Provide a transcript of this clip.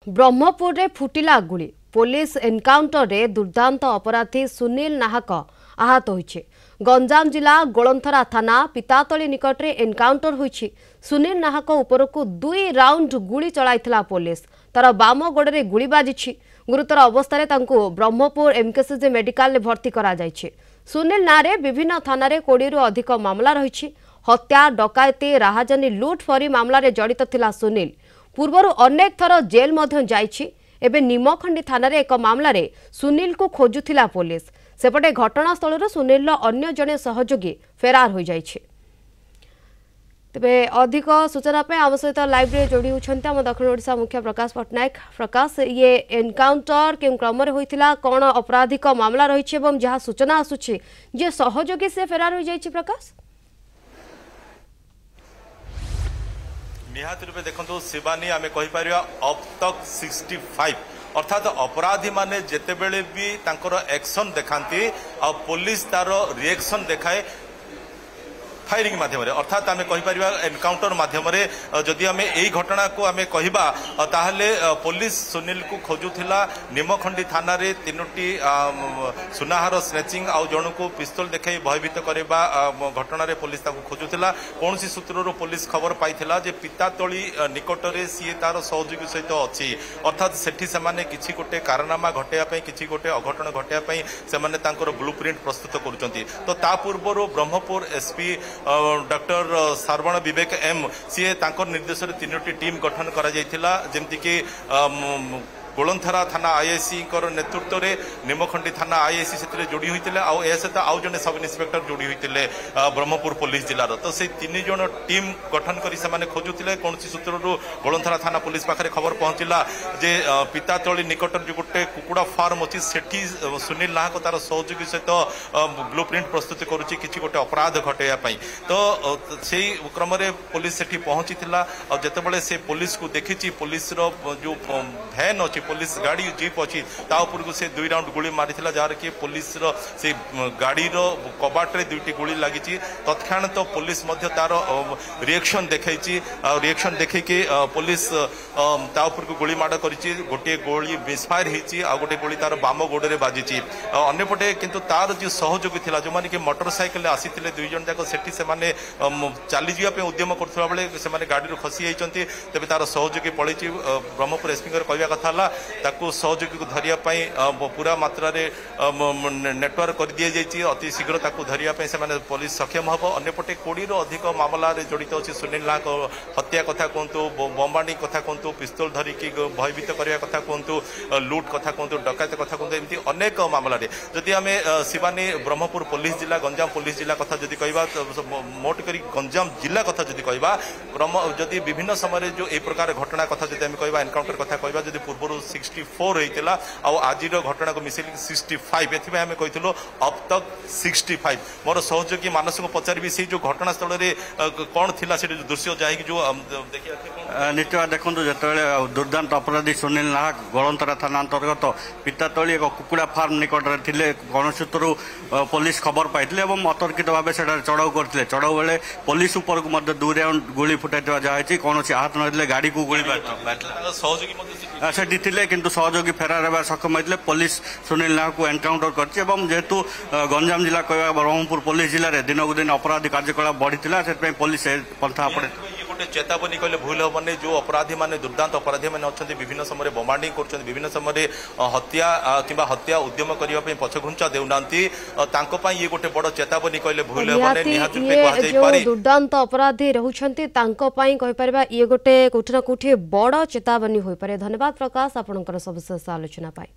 ब्रह्मपुर रे फुटिला गुली police encounter रे दुर्दांत अपराधी सुनील नाहक आहत होइछे। गंजाम जिला गोलंथरा थाना पितातली निकट रे एनकाउंटर होइछे। सुनील नाहक उपरकू 2 राउंड गुली चलाइथिला पुलिस तार बाम गोड़े गुली बाजिछि। गुरुतर अवस्था तांको ब्रह्मपुर एमकेसीजी मेडिकल रे भर्ती करा जाइछे। सुनील नारे विभिन्न थाना रे 20 रु अधिक मामला रहिछि। हत्या डकायती राहाजनी लुट फरी मामला रे जड़ित थिला सुनील पूर्वर अनेक थर जेल मध्य जाइछि। एबे निमखंडी थाना रे एक मामला रे सुनील को खोजुथिला पुलिस। सेपटे घटनास्थल सुनील अन्य जने सहयोगी फेरार हो जाइछि। तेबे अधिक सूचना पे आम सहित लाइव रे जोड़ी होछन्ते हम दक्षिण ओडिशा मुख्य प्रकाश पटनायक। प्रकाश, ये एनकाउंटर के क्रम रे होइथिला, कोन आपराधिक मामला रहिछि एवं जहा सूचना आसुछि जे सहयोगी से फेरार हो जाइछि? प्रकाश, निहाती रूपे देखो शिवानी आम कहीपर अब तक 65 अर्थात अपराधी माने जेतेबेले भी तांकर एक्शन देखांती आ पुलिस तार रिएक्शन देखाए फायरिंग माध्यम अर्थात आम कहीपर एनकाउंटर माध्यम जदि आम यही घटना को आम कहवा ताहले पुलिस सुनील को खोजुला निमखंडी थाना रे 3टी सुनाहार स्नेचिंग आउ जन को पिस्तल देखाई भयभीत करवा घटना रे पुलिस खोजुला। कौन सूत्रु पुलिस खबर पाइथिला जे पितातली निकट में सी तार सहयोगी सहित अच्छी अर्थात सेठी से किसी गोटे कारनामा घटाइवाई किसी गोटे अघटन घटाइवाई से ब्लूप्रिंट प्रस्तुत करुँच। तो ता पूर्व ब्रह्मपुर एसपी डॉक्टर श्रवण विवेक एम सी निर्देश में 3टी टीम गठन करा जायथिला, जेमती कि गोलंथरा थाना आईआईसी नेतृत्व में निमखंडी थाना आईआईसी से जोड़ी होते सहित आउ जने सब इन्स्पेक्टर जोड़ी होते ब्रह्मपुर पुलिस जिलार। तो से 3 जन टीम गठन कर खोजुले। कौन सूत्रु गोलंथरा थाना पुलिस पाखे खबर पहुंचला जे पितातली निकट जो गोटे कुकुड़ा फार्म अच्छी सेठी सुनील नाहक तार सहयोगी सहित ब्लूप्रिंट प्रस्तुत करुच्ची किसी गोटे अपराध घटाइवाई। तो से क्रम पुलिस सेठी पहुंची जितेबाला से पुलिस को देखी पुलिस जो भैन अच्छी पुलिस गाड़ी जीप अच्छी तापर को से 2 राउंड गुली मारी जार कि पुलिस से गाड़ी कबाटे 2टी गुली लगी। तत्क्षण तो पुलिस तार रिएक्शन देखी रिएक्शन देखिकी पुलिस तापर को गुली माड़ कर गोटे गोली मिसफायर होती गोटे गोली तार बाम गोड़े बाजी। अंपटे किंतु तार जो सहयोगी था जो मैंने कि मोटरसाइकेल आसी 2 जन जाक सेठी से चली जावाई उद्यम करुवा बेले से गाड़ी खसी जाती। तेज तार सहयोगी पलि ब्रह्मपुर एसपी कहवा कथा ताकू सहयोगी को धरियापाई पूरा मात्रा नेटवर्क कर दी जाइए। अति शीघ्र ताकू धरियापाई से पुलिस सक्षम हम। अंपटे 20 रु अधिक मामला जड़ित अच्छी सुनील नाहक हत्या कथा कहतु, बमबाणी कथा कहतु, पिस्तल धरिकी भयभीत करने कथा कहतु, लुट कथा कहतु, डकायत कथा कहतु, एमती अनेक मामला जदि आम शिवानी ब्रह्मपुर पुलिस जिला गंजाम पुलिस जिला कथा जदि कहवा मोट करी गंजाम जिला कथा जदि कहवा जदि विभिन्न समय जो ए प्रकार घटना कथा जदि आम कहवा एनकाउंटर कथा कहवा जदि पूर्व 64 होता आज घटना को मिसेल 65 एथि आम कही अब तक 65। मोर सहयोगी मानस को पचारि से जो घटनास्थल में कौन थी से दृश्य जहाँकि जो निश्चय देखो जो दुर्दांत अपराधी सुनील नाहक गोलंतरा थाना अंतर्गत पितातली एक कुकुड़ा फार्म निकट में थे। कौन सूत्रु पुलिस खबर पाई अतर्कित भाव से चढ़ाऊ करते चढ़ाऊ बेले पुलिस उपर को 2 राउंड गुली फुटाई जहाँ कौन आहत न गाड़ी को गुली से किंतु सहयोगी फेरार होगा सक्षम होते पुलिस सुनील नाहक को एनकाउंटर करछि। जेहेतु गंजाम जिला कह ब्रह्मपुर पुलिस जिले में दिनक दिन अपराधी कार्यकलाप बढ़ी से पुलिस पंथा अपने गोटे चेतावनी कहले भूल हेनी। जो अपराधी माने दुर्दांत अपराधी मैंने अच्छा विभिन्न समय बमांडिंग कर विभिन्न समय हत्या कि हत्या उद्यम करने पछघुंचा देना ये गोटे बड़ चेतावनी कहले भूल हेनी। दुर्दांत अपराधी रहउछन्ती ये गोटे कोठी ना कोठी बड़ चेतावनी हो पारे। धन्यवाद प्रकाश आपनकर सविशेष आलोचना पाई।